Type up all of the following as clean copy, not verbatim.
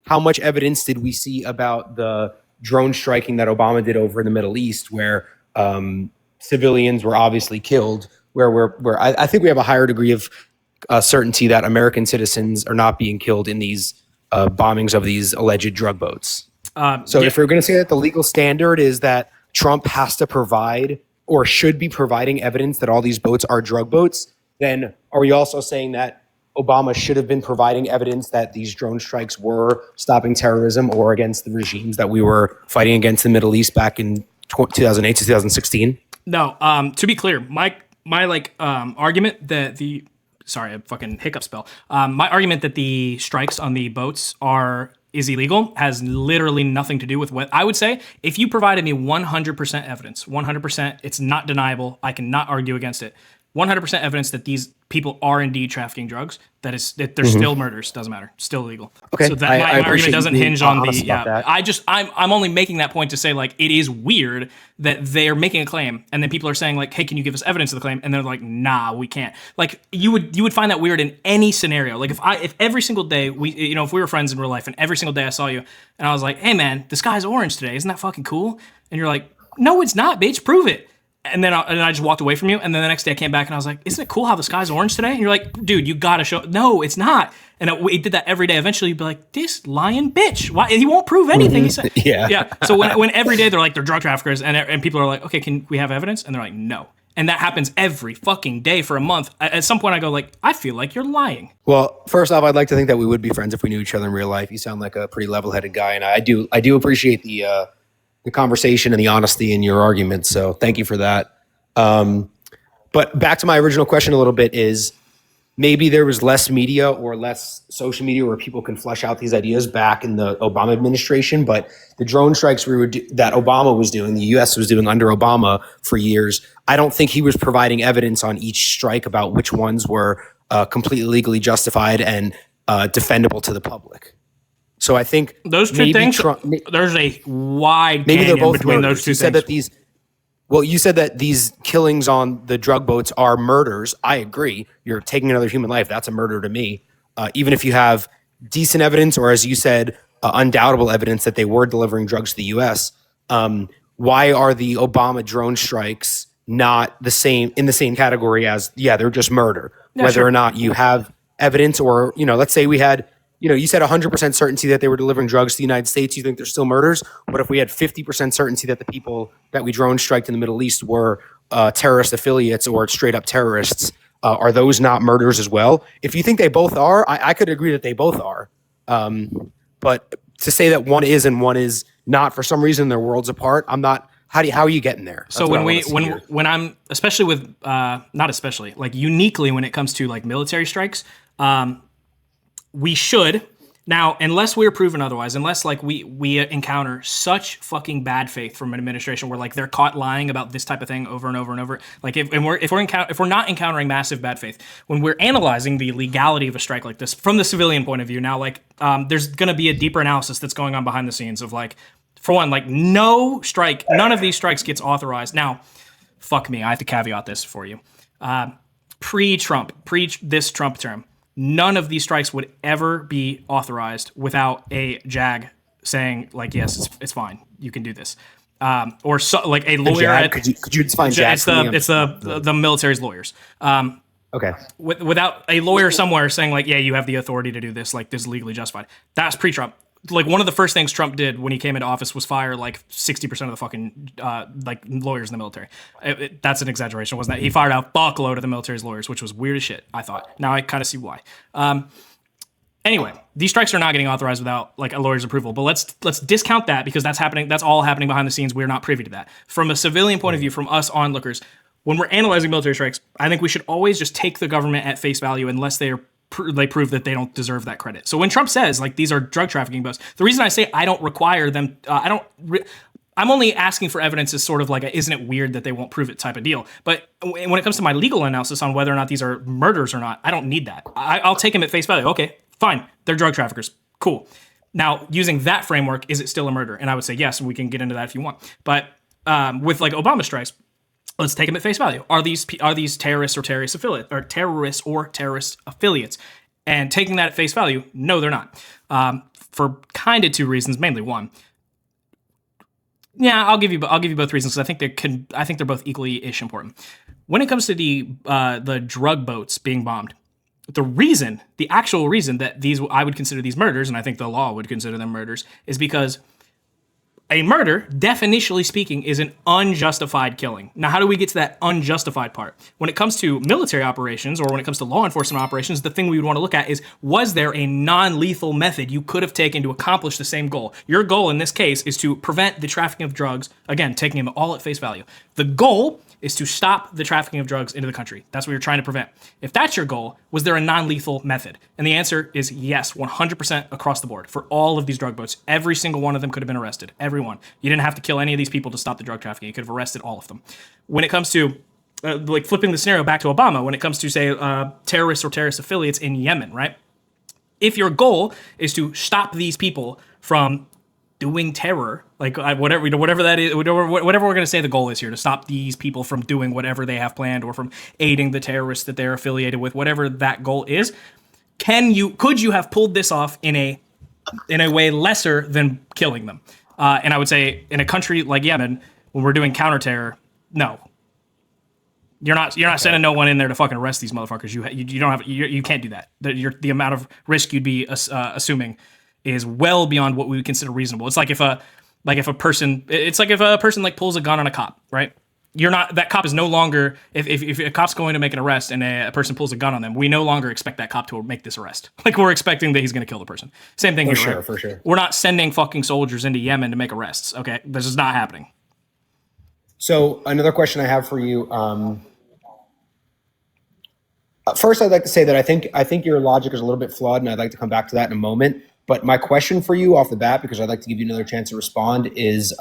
how much evidence did we see about the drone striking that Obama did over in the Middle East, where civilians were obviously killed? Where I think we have a higher degree of certainty that American citizens are not being killed in these bombings of these alleged drug boats. If we're going to say that the legal standard is that Trump has to provide or should be providing evidence that all these boats are drug boats, then are we also saying that Obama should have been providing evidence that these drone strikes were stopping terrorism or against the regimes that we were fighting against in the Middle East back in 2008 to 2016? No. To be clear, my argument that sorry, a fucking hiccup spell. My argument that the strikes on the boats is illegal has literally nothing to do with what I would say. If you provided me 100% evidence, 100%, it's not deniable. I cannot argue against it. 100% evidence that these people are indeed trafficking drugs, that they're still murders, doesn't matter, still illegal. Okay, so that my argument doesn't hinge on I'm only making that point to say, like, it is weird that they're making a claim and then people are saying, like, hey, can you give us evidence of the claim? And they're like, nah, we can't. Like, you would find that weird in any scenario. Like, if every single day if we were friends in real life and every single day I saw you and I was like, hey man, the sky's orange today, isn't that fucking cool? And you're like, no, it's not, bitch, prove it. And then I just walked away from you. And then the next day I came back and I was like, isn't it cool how the sky's orange today? And you're like, dude, you got to show. No, it's not. And we did that every day. Eventually you'd be like, this lying bitch. Why? He won't prove anything. He said, yeah. So when every day they're like, they're drug traffickers and people are like, okay, can we have evidence? And they're like, no. And that happens every fucking day for a month. At some point I go like, I feel like you're lying. Well, first off, I'd like to think that we would be friends if we knew each other in real life. You sound like a pretty level-headed guy. And I do appreciate the conversation and the honesty in your arguments. So thank you for that. But back to my original question a little bit is maybe there was less media or less social media where people can flesh out these ideas back in the Obama administration. But the drone strikes that Obama was doing, the U.S. was doing under Obama for years, I don't think he was providing evidence on each strike about which ones were completely legally justified and defendable to the public. So I think those two things, there's a wide canyon between those two things. You said that these killings on the drug boats are murders. I agree. You're taking another human life. That's a murder to me. Even if you have decent evidence, or as you said, undoubtable evidence that they were delivering drugs to the U.S., why are the Obama drone strikes not in the same category as, they're just murder? Yeah, whether or not you have evidence or, let's say we had, you said 100% certainty that they were delivering drugs to the United States. You think they're still murders? What if we had 50% certainty that the people that we drone striked in the Middle East were terrorist affiliates or straight up terrorists? Are those not murders as well? If you think they both are, I could agree that they both are. But to say that one is and one is not, for some reason they're worlds apart, I'm not. How are you getting there? That's so when I'm, especially with not especially, like uniquely when it comes to like military strikes, we should now, unless we're proven otherwise, unless like we encounter such fucking bad faith from an administration where like they're caught lying about this type of thing over and over and over. Like if we're not encountering massive bad faith, when we're analyzing the legality of a strike like this from the civilian point of view, now like there's going to be a deeper analysis that's going on behind the scenes of like, for one, like none of these strikes gets authorized. Now, fuck me, I have to caveat this for you. Pre-Trump, this Trump term, none of these strikes would ever be authorized without a JAG saying, like, yes, it's fine, you can do this. Or so, like a lawyer. Could you define JAG? It's the military's lawyers. Okay. Without a lawyer somewhere saying, like, yeah, you have the authority to do this, like, this is legally justified. That's pre-Trump. Like, one of the first things Trump did when he came into office was fire like 60% of the fucking like lawyers in the military. That's an exaggeration, wasn't it? He fired out fuckload of the military's lawyers, which was weird as shit, I thought. Now I kind of see why. Anyway, these strikes are not getting authorized without like a lawyer's approval. But let's discount that because that's happening. That's all happening behind the scenes. We're not privy to that. From a civilian point of view, from us onlookers, when we're analyzing military strikes, I think we should always just take the government at face value unless they prove that they don't deserve that credit. So when Trump says like these are drug trafficking boats, the reason I say I don't require them, I'm only asking for evidence is sort of like isn't it weird that they won't prove it type of deal. But when it comes to my legal analysis on whether or not these are murders or not, I don't need that. I'll take them at face value. Okay, fine, they're drug traffickers. Cool. Now using that framework, is it still a murder? And I would say yes, and we can get into that if you want. But with like Obama strikes, let's take them at face value. Are these terrorists or terrorist affiliates or terrorist affiliates? And taking that at face value, no, they're not. For kind of two reasons, mainly one. Yeah, I'll give you both reasons because I think they're both equally-ish important. When it comes to the drug boats being bombed, the actual reason that I would consider these murders, and I think the law would consider them murders, is because a murder, definitionally speaking, is an unjustified killing. Now, how do we get to that unjustified part? When it comes to military operations or when it comes to law enforcement operations, the thing we would want to look at is, was there a non-lethal method you could have taken to accomplish the same goal? Your goal in this case is to prevent the trafficking of drugs, again, taking them all at face value. The goal is to stop the trafficking of drugs into the country. That's what you're trying to prevent. If that's your goal, was there a non-lethal method? And the answer is yes, 100% across the board. For all of these drug boats, every single one of them could have been arrested. Every one. You didn't have to kill any of these people to stop the drug trafficking. You could have arrested all of them. When it comes to like flipping the scenario back to Obama, when it comes to say terrorists or terrorist affiliates in Yemen, right? If your goal is to stop these people from doing terror, like whatever that is, whatever we're going to say the goal is here, to stop these people from doing whatever they have planned or from aiding the terrorists that they're affiliated with, whatever that goal is, could you have pulled this off in a way lesser than killing them? And I would say in a country like Yemen, when we're doing counterterror, no. You're not sending no one in there to fucking arrest these motherfuckers. You can't do that. The amount of risk you'd be assuming is well beyond what we would consider reasonable. It's like if a person like pulls a gun on a cop, right? That cop is no longer, if a cop's going to make an arrest and a person pulls a gun on them, we no longer expect that cop to make this arrest. Like, we're expecting that he's going to kill the person. Same thing here, right? For sure. We're not sending fucking soldiers into Yemen to make arrests, okay? This is not happening. So another question I have for you. First, I'd like to say that I think your logic is a little bit flawed, and I'd like to come back to that in a moment. But my question for you off the bat, because I'd like to give you another chance to respond, is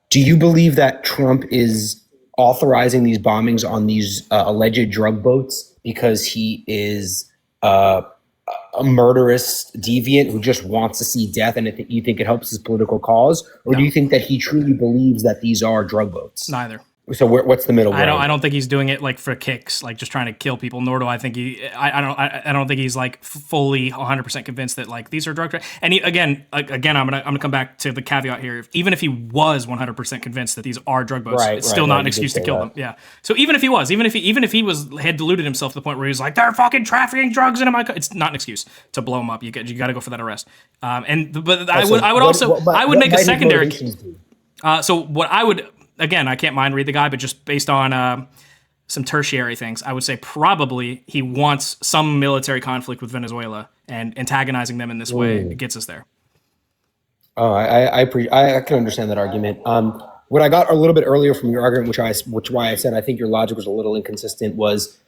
do you believe that Trump is authorizing these bombings on these alleged drug boats because he is a murderous deviant who just wants to see death, and you think it helps his political cause? Or do you think that he truly believes that these are drug boats? Neither. So what's the middle ground? I don't think he's doing it like for kicks, like just trying to kill people. Nor do I think I don't think he's like fully 100% convinced that like these are drug. And again, I'm gonna come back to the caveat here. Even if he was 100% convinced that these are drug boats, it's still not an excuse to kill them. Yeah. So even if he had deluded himself to the point where he was like, they're fucking trafficking drugs into my it's not an excuse to blow him up. You got to go for that arrest. I would make a secondary. So what I would. Again, I can't mind read the guy, but just based on some tertiary things, I would say probably he wants some military conflict with Venezuela, and antagonizing them in this way gets us there. Oh, I can understand that argument. What I got a little bit earlier from your argument, which why I said I think your logic was a little inconsistent, was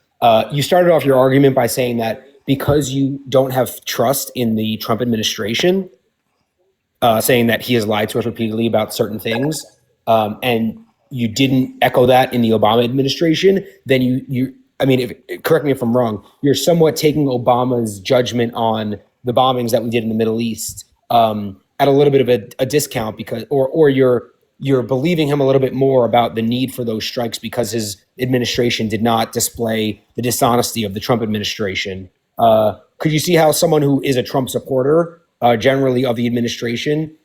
you started off your argument by saying that because you don't have trust in the Trump administration, saying that he has lied to us repeatedly about certain things. And you didn't echo that in the Obama administration, then correct me if I'm wrong, you're somewhat taking Obama's judgment on the bombings that we did in the Middle East at a little bit of a discount because, or you're believing him a little bit more about the need for those strikes because his administration did not display the dishonesty of the Trump administration. Could you see how someone who is a Trump supporter, generally of the administration,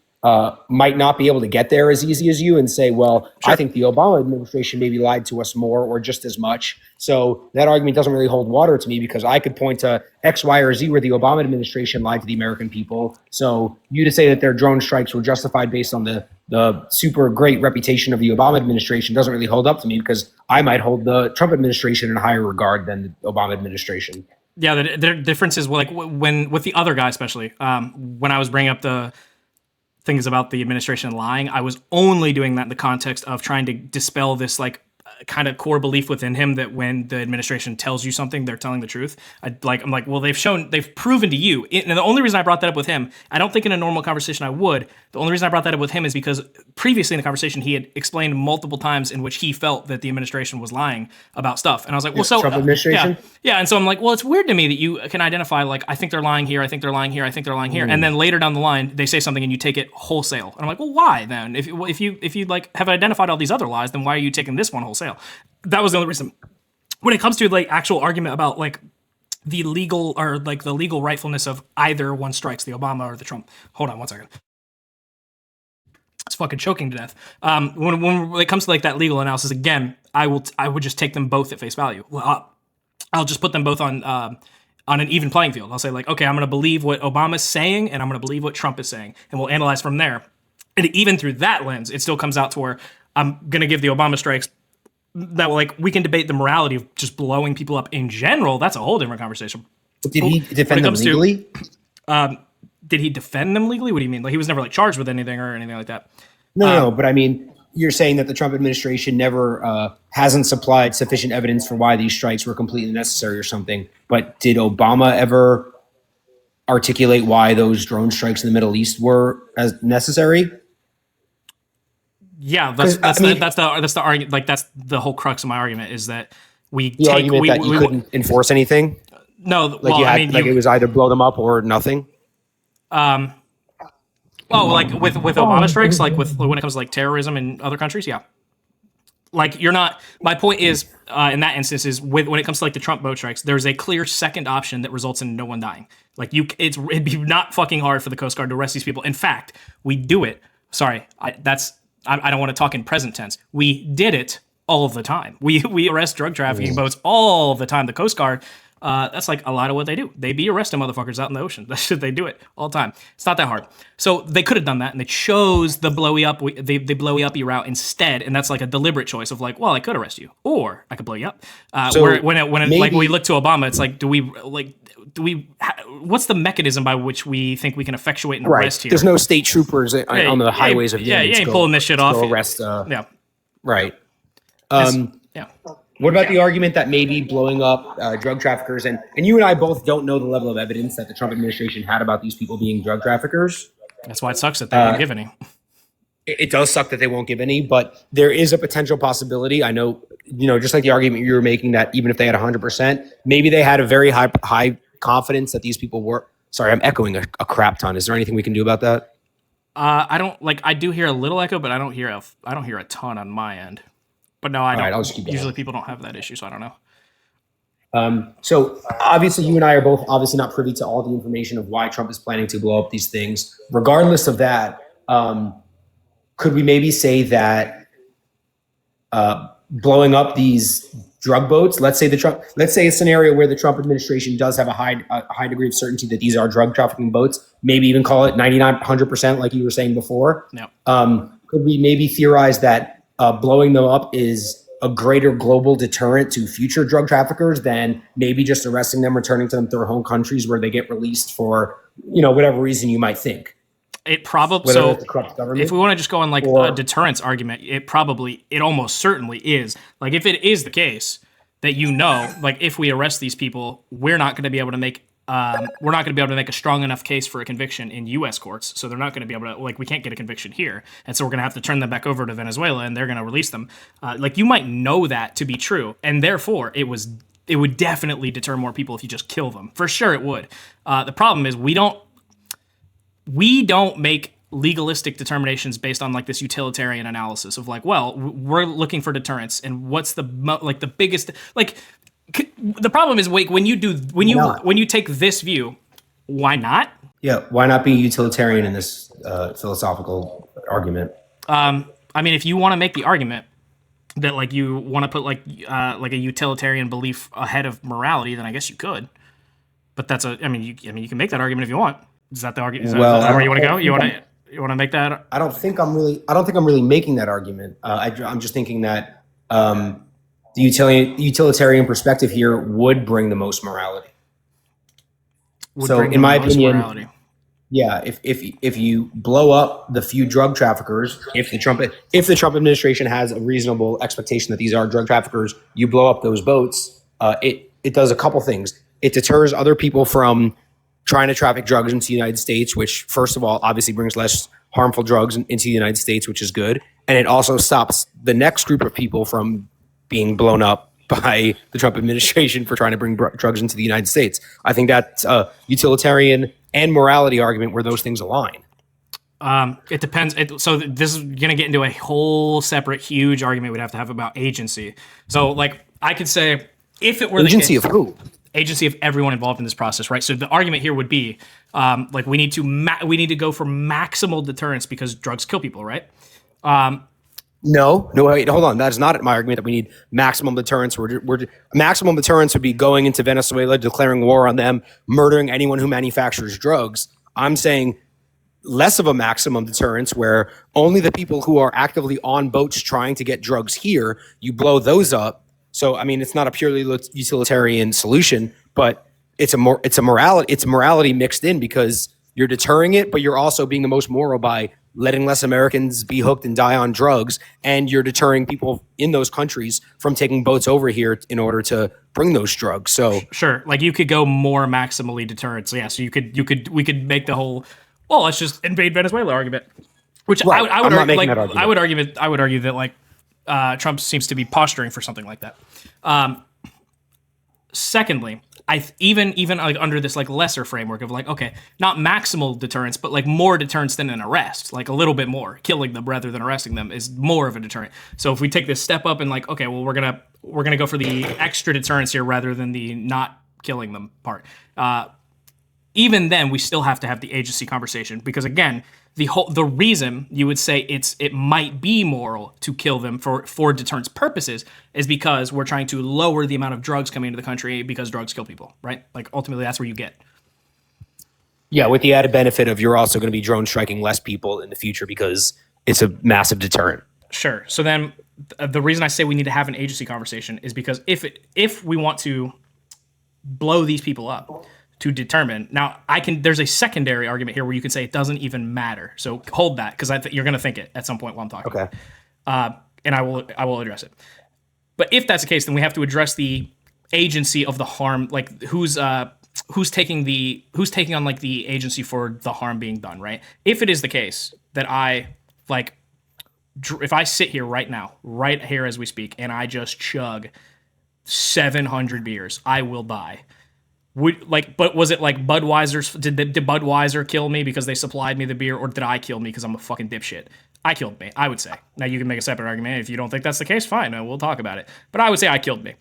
might not be able to get there as easy as you and say, well, sure, I think the Obama administration maybe lied to us more or just as much. So that argument doesn't really hold water to me because I could point to X, Y, or Z where the Obama administration lied to the American people. So you to say that their drone strikes were justified based on the super great reputation of the Obama administration doesn't really hold up to me because I might hold the Trump administration in a higher regard than the Obama administration. Yeah, the difference is like when with the other guy, especially when I was bringing up the things about the administration lying, I was only doing that in the context of trying to dispel this like kind of core belief within him that when the administration tells you something, they're telling the truth. I'm like, well, they've proven to you. And the only reason I brought that up with him, I don't think in a normal conversation I would. The only reason I brought that up with him is because previously in the conversation, he had explained multiple times in which he felt that the administration was lying about stuff. And I was like, well, so Trump administration? Yeah. And so I'm like, well, it's weird to me that you can identify like, I think they're lying here. I think they're lying here. I think they're lying here. And then later down the line, they say something and you take it wholesale. And I'm like, well, why then? If you like have identified all these other lies, then why are you taking this one wholesale? That was the only reason. When it comes to like actual argument about like the legal or like the legal rightfulness of either one strikes, the Obama or the Trump. Hold on one second. It's fucking choking to death. When it comes to like that legal analysis, again, I would just take them both at face value. Well, I'll just put them both on an even playing field. I'll say like, okay, I'm going to believe what Obama's saying, and I'm going to believe what Trump is saying, and we'll analyze from there. And even through that lens, it still comes out to where I'm going to give the Obama strikes. That like we can debate the morality of just blowing people up in general. That's a whole different conversation. Did he defend them legally? Did he defend them legally? What do you mean? Like he was never like charged with anything or anything like that. No, but I mean, you're saying that the Trump administration never hasn't supplied sufficient evidence for why these strikes were completely necessary or something. But did Obama ever articulate why those drone strikes in the Middle East were as necessary? Yeah, that's the argument. Like that's the whole crux of my argument is that we couldn't enforce anything. No, like well, it was either blow them up or nothing. Oh, like with Obama strikes, like when it comes to like terrorism in other countries, yeah. Like you're not. My point is, in that instance, is when it comes to like the Trump boat strikes, there's a clear second option that results in no one dying. Like it'd be not fucking hard for the Coast Guard to arrest these people. In fact, we do it. Sorry, I don't want to talk in present tense. We did it all the time. We arrest drug trafficking boats all the time. The Coast Guard. That's like a lot of what they do. They be arresting motherfuckers out in the ocean. They do it all the time. It's not that hard. So they could have done that, and they chose the blowy up. They blowy uppy route instead, and that's like a deliberate choice of like, well, I could arrest you, or I could blow you up. Like when we look to Obama, it's like, what's the mechanism by which we think we can effectuate an arrest here? There's no state troopers on the highways of the United States. You ain't pulling this shit off. Arrest. Right. Yeah. What about the argument that maybe blowing up drug traffickers, and you and I both don't know the level of evidence that the Trump administration had about these people being drug traffickers? That's why it sucks that they didn't give any. It does suck that they won't give any, but there is a potential possibility. I know, just like the argument you were making that even if they had 100%, maybe they had a very high confidence that these people were. Sorry, I'm echoing a crap ton. Is there anything we can do about that? I do hear a little echo, but I don't hear a ton on my end. But no, I don't. I'll just keep usually people don't have that issue, so I don't know. So obviously you and I are both obviously not privy to all the information of why Trump is planning to blow up these things. Regardless of that, could we maybe say that blowing up these drug boats, let's say a scenario where the Trump administration does have a high degree of certainty that these are drug trafficking boats, maybe even call it 99, 100%, like you were saying before. No. Could we maybe theorize that blowing them up is a greater global deterrent to future drug traffickers than maybe just arresting them, returning to them to their home countries where they get released for, whatever reason you might think? It probably, so if we want to just go on like a deterrence argument, it almost certainly is. Like if it is the case that, like if we arrest these people, we're not going to be able to make a strong enough case for a conviction in U.S. courts. So they're not going to be able to, like, we can't get a conviction here. And so we're going to have to turn them back over to Venezuela and they're going to release them. Like you might know that to be true. And therefore it would definitely deter more people if you just kill them. For sure it would. The problem is we don't make legalistic determinations based on like this utilitarian analysis of like, well, we're looking for deterrence and what's the biggest, like, the problem is when you take this view, why not? Yeah, why not be utilitarian in this philosophical argument? I mean, if you want to make the argument that like you want to put like a utilitarian belief ahead of morality, then I guess you could. But you can make that argument if you want. Is that the argument? Is that where you want to go? You want to make that? I don't think I'm really making that argument. I'm just thinking that. The utilitarian perspective here would bring the most morality. So, in my opinion, yeah, if you blow up the few drug traffickers, if the Trump administration has a reasonable expectation that these are drug traffickers, you blow up those boats. It does a couple things. It deters other people from trying to traffic drugs into the United States, which, first of all, obviously brings less harmful drugs into the United States, which is good, and it also stops the next group of people from being blown up by the Trump administration for trying to bring drugs into the United States. I think that's a utilitarian and morality argument where those things align. It depends. So this is going to get into a whole separate huge argument we'd have to have about agency. So like I could say if it were agency of who? agency of everyone involved in this process, right? So the argument here would be, like we need to go for maximal deterrence because drugs kill people, right? No, wait, hold on. That is not my argument that we need maximum deterrence. Maximum deterrence would be going into Venezuela, declaring war on them, murdering anyone who manufactures drugs. I'm saying less of a maximum deterrence where only the people who are actively on boats trying to get drugs here, you blow those up. So, I mean, it's not a purely utilitarian solution, but it's morality mixed in because you're deterring it, but you're also being the most moral by letting less Americans be hooked and die on drugs, and you're deterring people in those countries from taking boats over here in order to bring those drugs. So sure, like you could go more maximally deterrent. So yeah, so we could make the whole, well, let's just invade Venezuela argument, which right. I would I'm not argue, making like that argument. I would argue that like Trump seems to be posturing for something like that. Secondly, even like under this like lesser framework of like, okay, not maximal deterrence, but like more deterrence than an arrest, like a little bit more, killing them rather than arresting them is more of a deterrent. So if we take this step up and like, okay, well, we're gonna go for the extra deterrence here rather than the not killing them part. Even then, we still have to have the agency conversation because again, the reason you would say it might be moral to kill them for deterrence purposes is because we're trying to lower the amount of drugs coming into the country because drugs kill people, right? Like ultimately, that's where you get. Yeah, with the added benefit of you're also going to be drone striking less people in the future because it's a massive deterrent. Sure. So then the reason I say we need to have an agency conversation is because if we want to blow these people up, to determine. Now, there's a secondary argument here where you can say it doesn't even matter. So hold that because you're going to think it at some point while I'm talking. Okay. And I will address it. But if that's the case, then we have to address the agency of the harm, like who's taking on like the agency for the harm being done, right? If it is the case that if I sit here right now, right here as we speak, and I just chug 700 beers, I will die. But was it like Budweiser's? Did Budweiser kill me because they supplied me the beer, or did I kill me because I'm a fucking dipshit? I killed me, I would say. Now you can make a separate argument. If you don't think that's the case, fine, we'll talk about it. But I would say I killed me.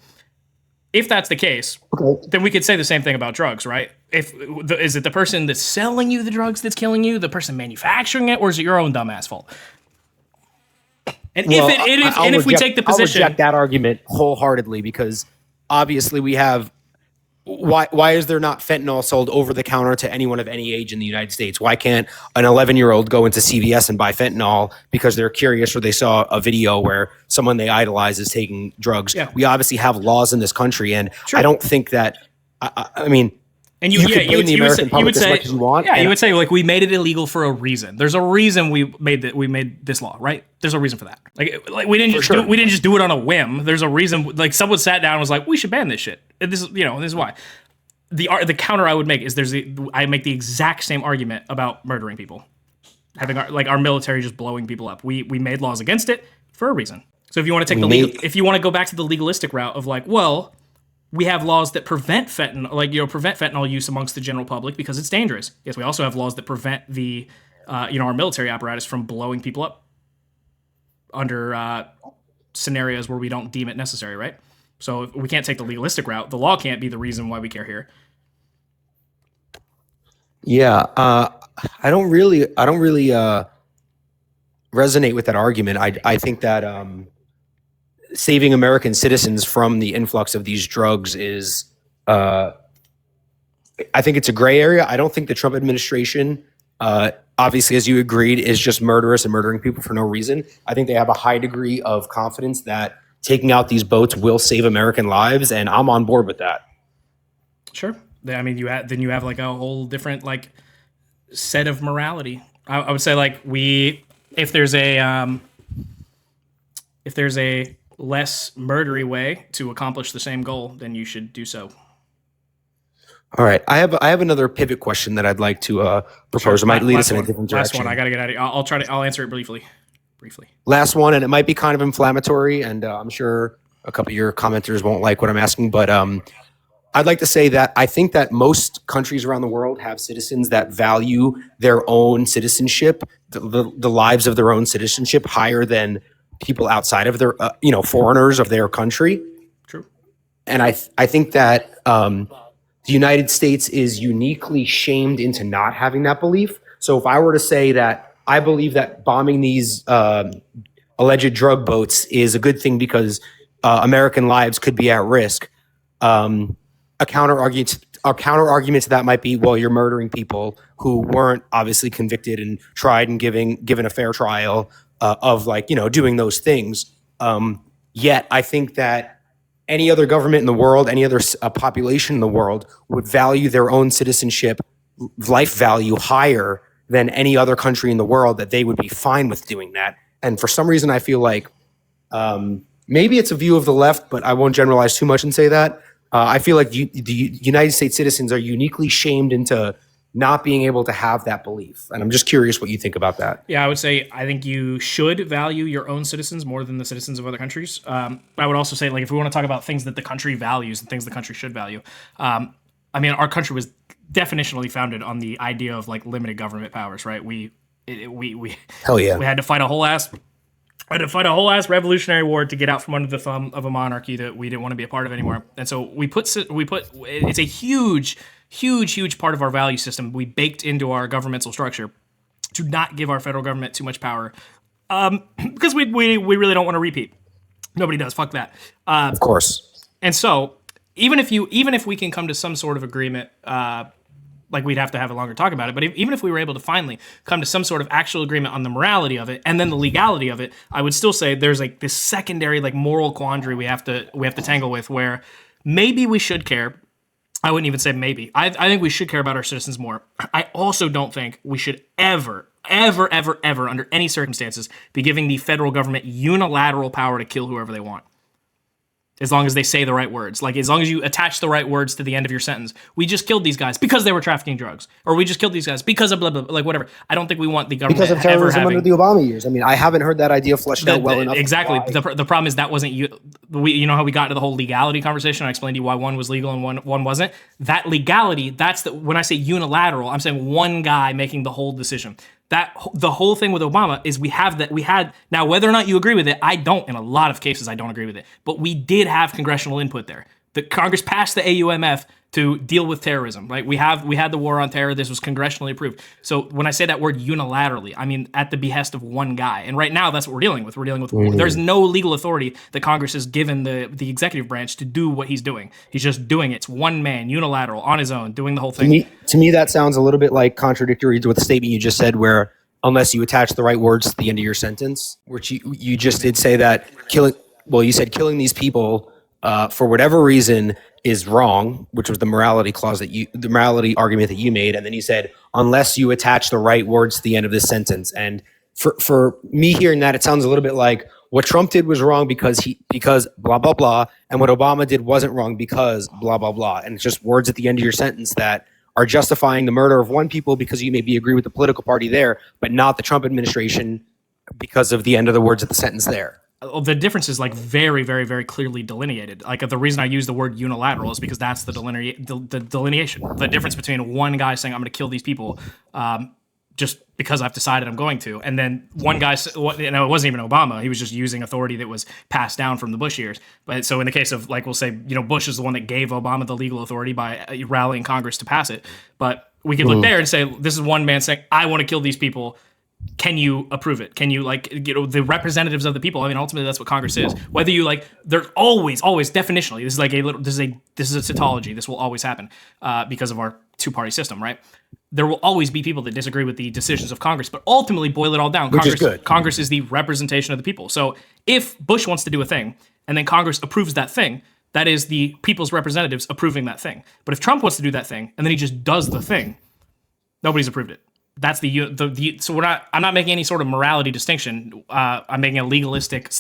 If that's the case, then we could say the same thing about drugs, right? Is it the person that's selling you the drugs that's killing you, the person manufacturing it, or is it your own dumbass fault? And if we take the position, I'll reject that argument wholeheartedly because obviously we have. Why is there not fentanyl sold over the counter to anyone of any age in the United States? Why can't an 11-year-old go into CVS and buy fentanyl because they're curious or they saw a video where someone they idolize is taking drugs? Yeah. We obviously have laws in this country, and Sure. I don't think that. I mean, and you could blame the American public as much as you want. Yeah, you would say like we made it illegal for a reason. There's a reason we made this law, right? There's a reason for that. Like we didn't just do it on a whim. There's a reason. Like someone sat down and was like, we should ban this shit. And this is why. The counter I would make is I make the exact same argument about murdering people, having our military just blowing people up. We made laws against it for a reason. So if you want to take if you want to go back to the legalistic route of like, well, we have laws that prevent fentanyl use amongst the general public because it's dangerous. Yes, we also have laws that prevent the our military apparatus from blowing people up under scenarios where we don't deem it necessary, right? So we can't take the legalistic route. The law can't be the reason why we care here. Yeah, I don't really resonate with that argument. I think that saving American citizens from the influx of these drugs is, I think it's a gray area. I don't think the Trump administration, obviously, as you agreed, is just murderous and murdering people for no reason. I think they have a high degree of confidence that taking out these boats will save American lives, and I'm on board with that. Sure. I mean, you have like a whole different like set of morality. I would say like if there's a less murdery way to accomplish the same goal, then you should do so. All right, I have another pivot question that I'd like to propose. It might lead us in a different direction. Last one. I gotta get out of here. I'll answer it briefly. Last one, and it might be kind of inflammatory, and I'm sure a couple of your commenters won't like what I'm asking, but I'd like to say that I think that most countries around the world have citizens that value their own citizenship, the lives of their own citizenship, higher than people outside of their, foreigners of their country. True. And I think that the United States is uniquely shamed into not having that belief. So if I were to say that I believe that bombing these alleged drug boats is a good thing because American lives could be at risk, a counter argument to that might be, well, you're murdering people who weren't obviously convicted and tried and given a fair trial of doing those things. Yet I think that any other government in the world, any other population in the world would value their own citizenship, life value higher than any other country in the world, that they would be fine with doing that. And for some reason, I feel like maybe it's a view of the left, but I won't generalize too much and say that. I feel like the United States citizens are uniquely shamed into not being able to have that belief. And I'm just curious what you think about that. Yeah, I would say I think you should value your own citizens more than the citizens of other countries. I would also say, like, if we want to talk about things that the country values and things the country should value, I mean, our country was definitionally founded on the idea of like limited government powers, right? We Hell yeah. we had to fight a whole ass revolutionary war to get out from under the thumb of a monarchy that we didn't want to be a part of anymore. And so we put it's a huge part of our value system we baked into our governmental structure to not give our federal government too much power, because we really don't want to repeat. Nobody does. Fuck that. Of course. And so even if we can come to some sort of agreement, like we'd have to have a longer talk about it, but even if we were able to finally come to some sort of actual agreement on the morality of it and then the legality of it, I would still say there's like this secondary like moral quandary we have to tangle with, where maybe we should care. I wouldn't even say maybe. I think we should care about our citizens more. I also don't think we should ever, under any circumstances, be giving the federal government unilateral power to kill whoever they want. As long as they say the right words. Like, as long as you attach the right words to the end of your sentence. We just killed these guys because they were trafficking drugs. Or we just killed these guys because of blah, blah, blah, like whatever. I don't think we want the government because of terrorism under the Obama years. I mean, I haven't heard that idea fleshed out well enough. Exactly. The problem is that wasn't you. You know how we got into the whole legality conversation? I explained to you why one was legal and one wasn't. That legality, when I say unilateral, I'm saying one guy making the whole decision. The whole thing with Obama is we had now, whether or not you agree with it, I don't. In a lot of cases, I don't agree with it. But we did have congressional input there. The Congress passed the AUMF to deal with terrorism, right? We had the war on terror. This was congressionally approved. So when I say that word unilaterally, I mean at the behest of one guy. And right now, that's what we're dealing with. We're dealing with there's no legal authority that Congress has given the executive branch to do what he's doing. He's just doing it. It's one man, unilateral, on his own, doing the whole thing. To me, that sounds a little bit like contradictory to the statement you just said, where unless you attach the right words to the end of your sentence, which you just did say that you said killing these people for whatever reason is wrong, which was the morality clause the morality argument that you made. And then you said, unless you attach the right words to the end of this sentence. And for me hearing that, it sounds a little bit like what Trump did was wrong because blah, blah, blah. And what Obama did wasn't wrong because blah, blah, blah. And it's just words at the end of your sentence that are justifying the murder of one people because you maybe agree with the political party there, but not the Trump administration because of the end of the words of the sentence there. The difference is like very, very, very clearly delineated. Like the reason I use the word unilateral is because that's the delineation. The difference between one guy saying I'm going to kill these people just because I've decided I'm going to, and then one guy, it wasn't even Obama. He was just using authority that was passed down from the Bush years. But so in the case of, like, we'll say, Bush is the one that gave Obama the legal authority by rallying Congress to pass it. But we could look there and say, this is one man saying, I want to kill these people. Can you approve it? Can you, the representatives of the people? I mean, ultimately, that's what Congress is. Whether you they're always definitionally. This is like this is a tautology. This will always happen because of our two-party system, right? There will always be people that disagree with the decisions of Congress, but ultimately, boil it all down. Which is good. Congress is the representation of the people. So if Bush wants to do a thing and then Congress approves that thing, that is the people's representatives approving that thing. But if Trump wants to do that thing and then he just does the thing, nobody's approved it. That's so I'm not making any sort of morality distinction. I'm making a legalistic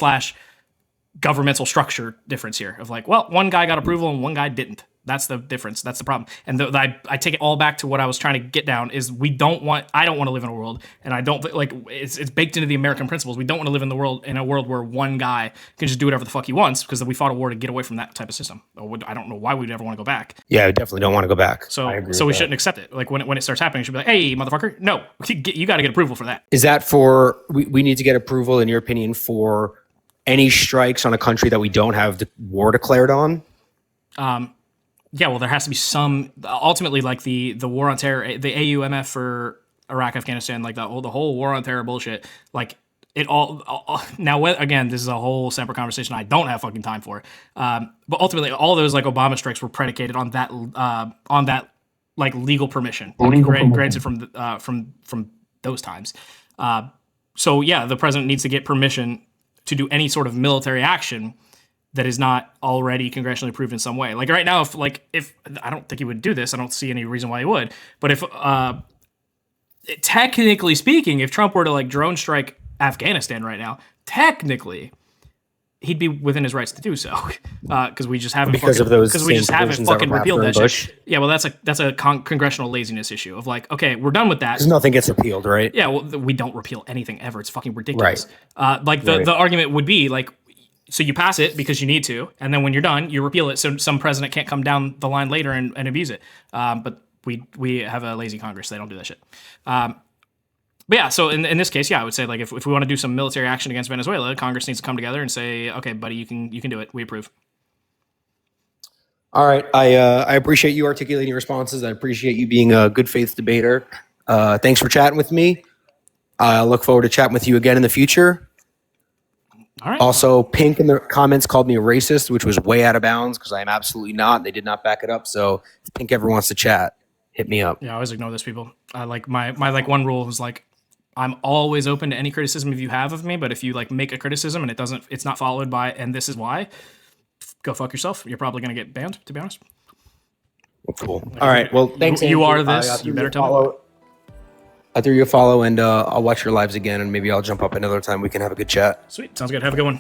/ governmental structure difference here of like, well, one guy got approval and one guy didn't. That's the difference. That's the problem. And I take it all back to what I was trying to get down is I don't want to live in a world, and I don't it's baked into the American principles. We don't want to live in a world where one guy can just do whatever the fuck he wants, because we fought a war to get away from that type of system. I don't know why we'd ever want to go back. Yeah, I definitely don't want to go back. So we shouldn't accept it. Like when it starts happening, you should be like, hey, motherfucker, no, you got to get approval for that. Is that we need to get approval, in your opinion, for any strikes on a country that we don't have the war declared on? Yeah, well, there has to be some ultimately like the war on terror, the AUMF for Iraq, Afghanistan, like the whole war on terror bullshit. Like it all now. Again, this is a whole separate conversation. I don't have fucking time for. But ultimately, all those like Obama strikes were predicated on that like legal permission granted from those times. So yeah, the president needs to get permission to do any sort of military action that is not already congressionally approved in some way. Like right now, if I don't think he would do this, I don't see any reason why he would. But if technically speaking, if Trump were to like drone strike Afghanistan right now, technically he'd be within his rights to do so, because we just haven't because of those because we just haven't provisions that fucking were repealed that passed shit. during Bush. Yeah, well, that's a congressional laziness issue of like, okay, we're done with that. Because nothing gets repealed, right? Yeah, well, we don't repeal anything ever. It's fucking ridiculous. Right. Like the argument would be like, so you pass it because you need to, and then when you're done, you repeal it so some president can't come down the line later and abuse it. But we have a lazy Congress. They don't do that shit. But yeah, so in this case, yeah, I would say like if we want to do some military action against Venezuela, Congress needs to come together and say, okay, buddy, you can do it. We approve. All right. I appreciate you articulating your responses. I appreciate you being a good faith debater. Thanks for chatting with me. I look forward to chatting with you again in the future. All right. Also, Pink in the comments called me a racist, which was way out of bounds because I am absolutely not. They did not back it up. So if Pink ever wants to chat, hit me up. Yeah, I always ignore those people. I like my like one rule is like, I'm always open to any criticism if you have of me, but if you like make a criticism and it's not followed by, and this is why, go fuck yourself. You're probably gonna get banned, to be honest. Cool. All right. Well, thanks. You Andrew. are this. You better tell me. I threw you a follow, and I'll watch your lives again, and maybe I'll jump up another time. We can have a good chat. Sweet. Sounds good. Have a good one.